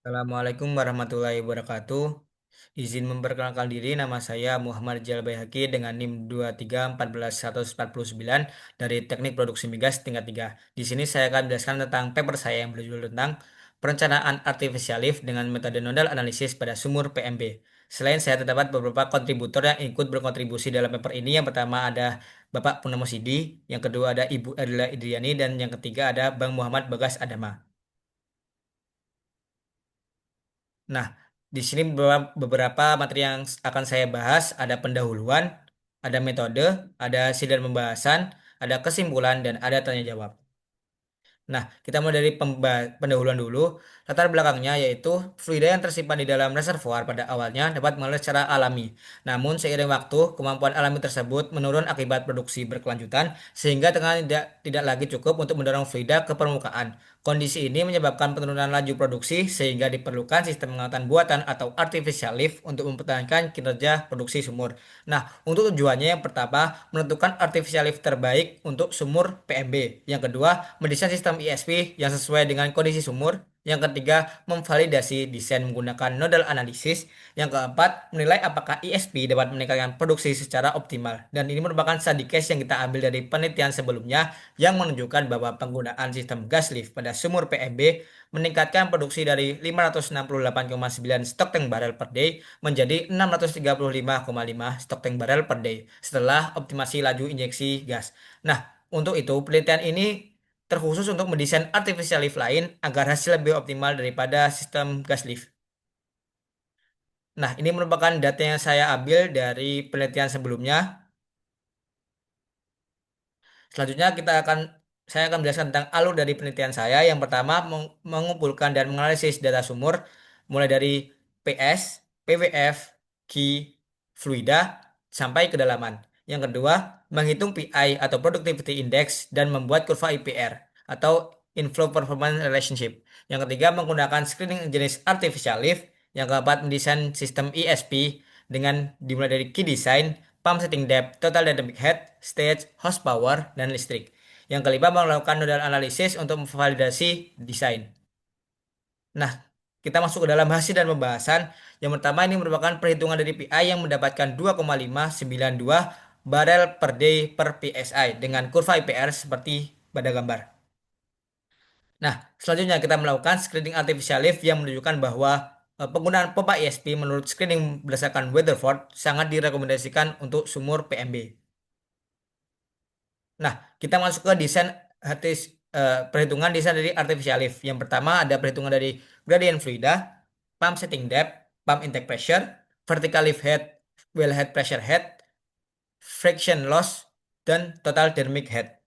Assalamualaikum warahmatullahi wabarakatuh. Izin memperkenalkan diri, nama saya Muhammad Jalal Baihaqi dengan NIM 23141149 dari Teknik Produksi Migas tingkat 3. Di sini saya akan menjelaskan tentang paper saya yang berjudul tentang perencanaan artificial lift dengan metode nodal analisis pada sumur PMB. Selain saya terdapat beberapa kontributor yang ikut berkontribusi dalam paper ini. Yang pertama ada Bapak Purnomo Sidi, yang kedua ada Ibu Erdila Idriani, dan yang ketiga ada Bang Muhammad Bagas Adama. Nah, di sini beberapa materi yang akan saya bahas, ada pendahuluan, ada metode, ada sidang pembahasan, ada kesimpulan, dan ada tanya jawab. Nah, kita mulai dari pendahuluan dulu. Latar belakangnya yaitu fluida yang tersimpan di dalam reservoir pada awalnya dapat mengalir secara alami. Namun, seiring waktu, kemampuan alami tersebut menurun akibat produksi berkelanjutan sehingga tengah tidak lagi cukup untuk mendorong fluida ke permukaan. Kondisi ini menyebabkan penurunan laju produksi sehingga diperlukan sistem pengangkatan buatan atau artificial lift untuk mempertahankan kinerja produksi sumur. Nah, untuk tujuannya yang pertama, menentukan artificial lift terbaik untuk sumur PMB. Yang kedua, mendesain sistem ISP yang sesuai dengan kondisi sumur. Yang ketiga, memvalidasi desain menggunakan nodal analisis. Yang keempat, menilai apakah ISP dapat meningkatkan produksi secara optimal. Dan ini merupakan study case yang kita ambil dari penelitian sebelumnya yang menunjukkan bahwa penggunaan sistem gas lift pada sumur PMB meningkatkan produksi dari 568,9 stok tank barrel per day menjadi 635,5 stok tank barrel per day setelah optimasi laju injeksi gas. Nah, untuk itu penelitian ini terkhusus untuk mendesain artificial lift lain agar hasil lebih optimal daripada sistem gas lift. Nah, ini merupakan data yang saya ambil dari penelitian sebelumnya. Selanjutnya saya akan menjelaskan tentang alur dari penelitian saya. Yang pertama, mengumpulkan dan menganalisis data sumur mulai dari PS, PWF, Ki, fluida sampai kedalaman. Yang kedua, menghitung PI atau Productivity Index dan membuat kurva IPR atau Inflow Performance Relationship. Yang ketiga, menggunakan screening jenis artificial lift. Yang keempat, mendesain sistem ESP dengan dimulai dari key design, pump setting depth, total dynamic head, stage, horsepower, dan listrik. Yang kelima, melakukan nodal analisis untuk memvalidasi desain. Nah, kita masuk ke dalam hasil dan pembahasan. Yang pertama, ini merupakan perhitungan dari PI yang mendapatkan 2,592 barel per day per PSI dengan kurva IPR seperti pada gambar. Nah, selanjutnya kita melakukan screening artificial lift yang menunjukkan bahwa penggunaan pompa ESP menurut screening berdasarkan Weatherford sangat direkomendasikan untuk sumur PMB. Nah, kita masuk ke desain perhitungan desain dari artificial lift. Yang pertama ada perhitungan dari gradient fluida, pump setting depth, pump intake pressure, vertical lift head, wellhead pressure head, friction loss, dan total thermic head.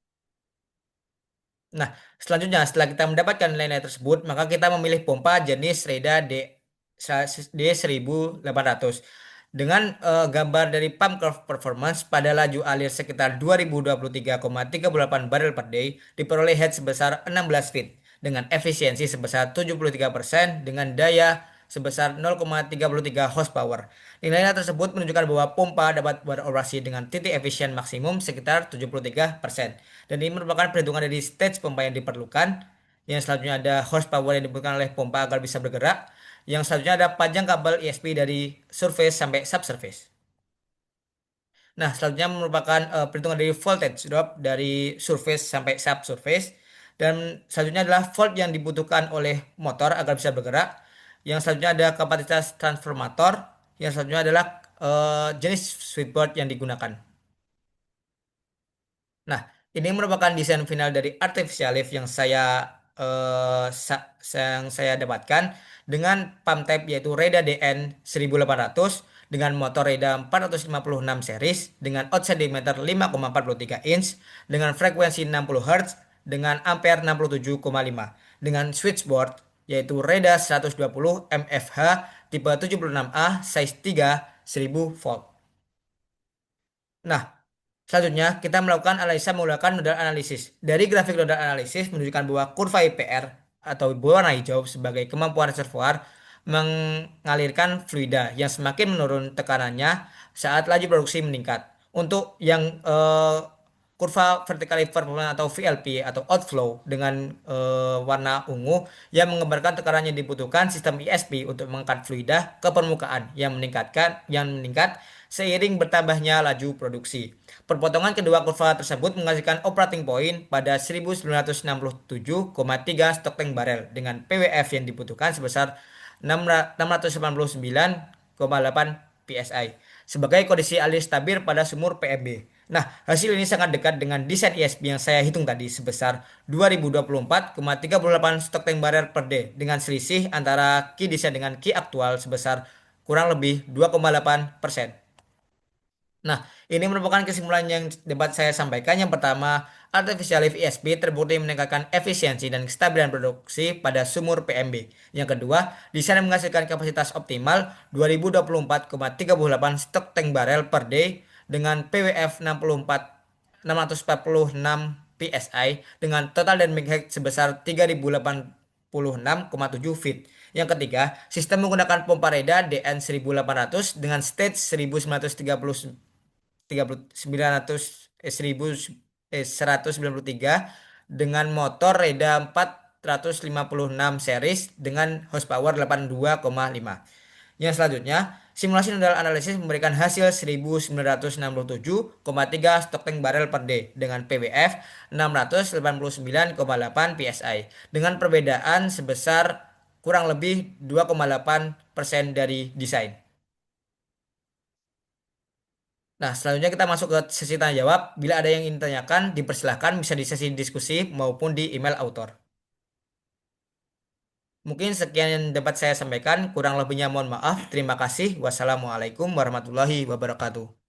Nah, selanjutnya setelah kita mendapatkan nilai-nilai tersebut, maka kita memilih pompa jenis Reda D1800 dengan gambar dari pump curve performance pada laju alir sekitar 2023,38 barrel per day diperoleh head sebesar 16 feet dengan efisiensi sebesar 73% dengan daya sebesar 0,33 horsepower. Nilai tersebut menunjukkan bahwa pompa dapat beroperasi dengan titik efisien maksimum sekitar 73%. Dan ini merupakan perhitungan dari stage pompa yang diperlukan. Yang selanjutnya ada horsepower yang dibutuhkan oleh pompa agar bisa bergerak. Yang selanjutnya ada panjang kabel ESP dari surface sampai subsurface. Nah, selanjutnya merupakan perhitungan dari voltage drop dari surface sampai subsurface. Dan selanjutnya adalah volt yang dibutuhkan oleh motor agar bisa bergerak. Yang selanjutnya ada kapasitas transformator. Yang selanjutnya adalah jenis switchboard yang digunakan. Nah, ini merupakan desain final dari artificial lift yang yang saya dapatkan dengan pump type yaitu Reda DN 1800 dengan motor Reda 456 series dengan outside diameter 5,43 inch dengan frekuensi 60 Hz dengan ampere 67,5 dengan switchboard yaitu Reda 120 MFH tipe 76A size 3 1000 volt. Nah, selanjutnya kita melakukan analisa menggunakan nodal analisis. Dari grafik nodal analisis menunjukkan bahwa kurva IPR atau berwarna hijau sebagai kemampuan reservoir mengalirkan fluida yang semakin menurun tekanannya saat laju produksi meningkat. Untuk yang kurva vertical lift performance atau VLP atau outflow dengan warna ungu yang menggambarkan tekanan yang dibutuhkan sistem ISP untuk mengangkat fluida ke permukaan yang meningkat seiring bertambahnya laju produksi. Perpotongan kedua kurva tersebut menghasilkan operating point pada 1967,3 stok tank barel dengan PWF yang dibutuhkan sebesar 689,8 PSI sebagai kondisi alir stabil pada sumur PMB. Nah, hasil ini sangat dekat dengan desain ISP yang saya hitung tadi sebesar 2024,38 stok tank barrel per day dengan selisih antara key desain dengan key aktual sebesar kurang lebih 2,8%. Nah, ini merupakan kesimpulan yang dapat saya sampaikan. Yang pertama, artificial lift ESP terbukti meningkatkan efisiensi dan kestabilan produksi pada sumur PMB. Yang kedua, desain menghasilkan kapasitas optimal 2024,38 stok tank barrel per day dengan PWF 646 PSI dengan total dynamic height sebesar 3086,7 feet. Yang ketiga, sistem menggunakan pompa reda DN 1800 dengan stage 1193 dengan motor Reda 456 series dengan horsepower 82,5. Yang selanjutnya, simulasi nodal analisis memberikan hasil 1967,3 stok tank barrel per day dengan PWF 689,8 PSI dengan perbedaan sebesar kurang lebih 2,8% dari desain. Nah, selanjutnya kita masuk ke sesi tanya jawab. Bila ada yang ingin ditanyakan, dipersilahkan bisa di sesi diskusi maupun di email author. Mungkin sekian yang dapat saya sampaikan. Kurang lebihnya mohon maaf. Terima kasih. Wassalamualaikum warahmatullahi wabarakatuh.